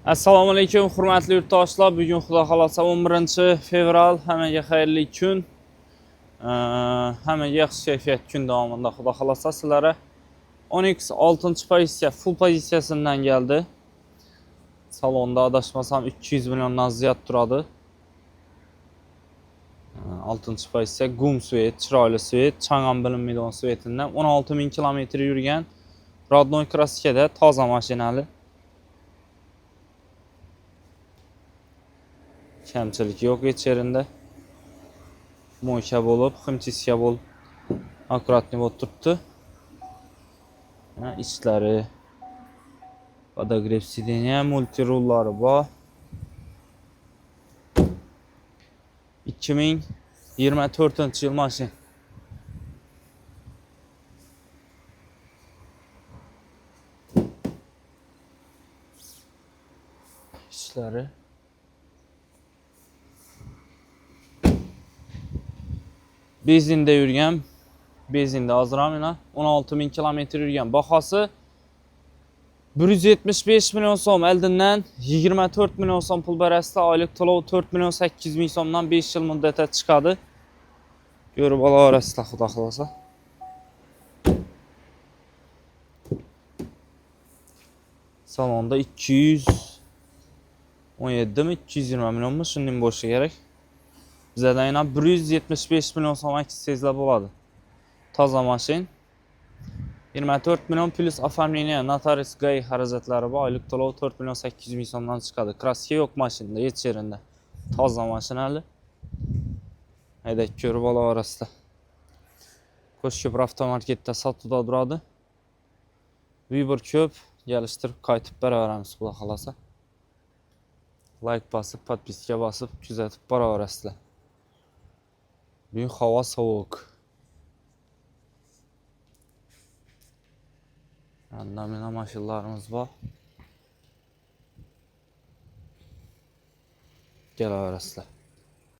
Assalomu alaykum, hurmatli yurtdoshlar. Bugun xudo xolasa 11-fevral, hammaga xayrli kun. Hammaga yaxshi kayfiyat kun davomida xudo xolasa sizlarga Onyx 6-pozitsiya full pozitsiyasidan geldi. Salonda adashmasam 200 milyondan ziyod turadi. 6-pozitsiya gum svet, chiroyli svet, chang'am bilinmaydigan svetidan 16.000 kilometr yurgan Rodnoy kraskada toza mashinali. Kamchilik yo'q içerisinde. Mo'ysha bo'lib, ximchiska bo'lib, akkuratni bo'lib turibdi. İçlari podogrev sideniya, multirullari bor. 2024-yil mashin. İçlari benzinde yurgan, benzinde azramina 16.000 kilometr yurgan. Bahası 175 milyon so'm, eldindan 24 milyon so'm pul berasida, oylik to'lov 4 milyon 800 ming so'mdan 5 yil muddatga chiqadi. Ko'rib olaverasizlar xudo xolasa. Salonda 217 mi 220 milyon mu shundan bo'lishi kerak. Bizdan yana 175 milyon so'm aksiyazlar bo'ladi. Toza mashin. 24 milyon plus оформление, notarius gay xarajatlari bor. Oylik to'lov 4 milyon 800 ming so'mdan chiqadi. Kraska yo'q mashinada, hech yerinde. Toza mashinali. Haydab ko'rib olaverasizlar. Qo'shko'pir avtomarketda sotuvda turadi. Vibur ko'p, gelishtirib qaytib beraveramiz xudo xolasa. Like basıp, podpiska basıp, kuzatib boraverasizlar. Bugun havo sovuq. Randamina mashinlarimiz bor. Kelaverasizlar.